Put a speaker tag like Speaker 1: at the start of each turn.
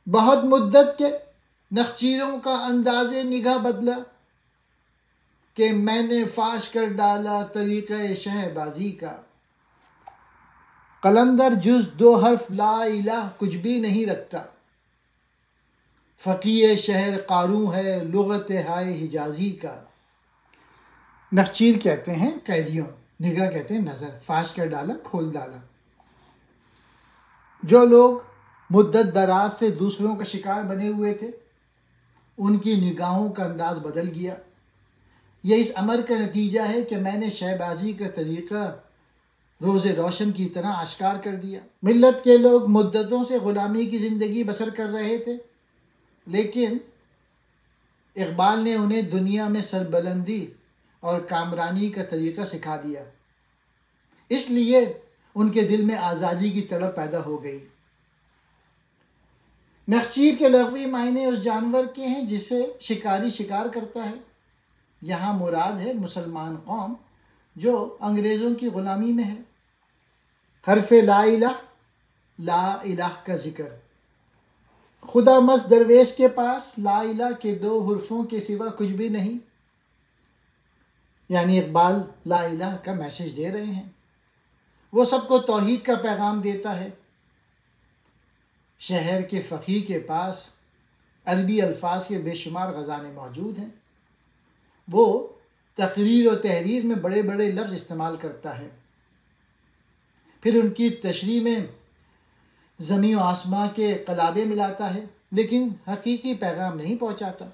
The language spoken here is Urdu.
Speaker 1: بہت مدت کے نخچیروں کا انداز نگاہ بدلا کہ میں نے فاش کر ڈالا طریقہ شہبازی کا۔ قلندر جز 2 حرف لا الہ کچھ بھی نہیں رکھتا، فقیہ شہر قاروں ہے لغت ہائے حجازی کا۔ نخچیر کہتے ہیں قیدیوں، نگاہ کہتے ہیں نظر، فاش کر ڈالا کھول ڈالا۔ جو لوگ مدت دراز سے دوسروں کا شکار بنے ہوئے تھے، ان کی نگاہوں کا انداز بدل گیا۔ یہ اس امر کا نتیجہ ہے کہ میں نے شہبازی کا طریقہ روز روشن کی طرح آشکار کر دیا۔ ملت کے لوگ مدتوں سے غلامی کی زندگی بسر کر رہے تھے، لیکن اقبال نے انہیں دنیا میں سربلندی اور کامرانی کا طریقہ سکھا دیا۔ اس لیے ان کے دل میں آزادی کی تڑپ پیدا ہو گئی۔ نخچیر کے لغوی معنی اس جانور کے ہیں جسے شکاری شکار کرتا ہے۔ یہاں مراد ہے مسلمان قوم جو انگریزوں کی غلامی میں ہے۔ حرف لا الہ، لا الہ کا ذکر۔ خدا مست درویش کے پاس لا الہ کے 2 حرفوں کے سوا کچھ بھی نہیں، یعنی اقبال لا الہ کا میسج دے رہے ہیں۔ وہ سب کو توحید کا پیغام دیتا ہے۔ شہر کے فقیہ کے پاس عربی الفاظ کے بے شمار خزانے موجود ہیں۔ وہ تقریر و تحریر میں بڑے بڑے لفظ استعمال کرتا ہے، پھر ان کی تشریح میں زمین و آسماں کے قلابے ملاتا ہے، لیکن حقیقی پیغام نہیں پہنچاتا۔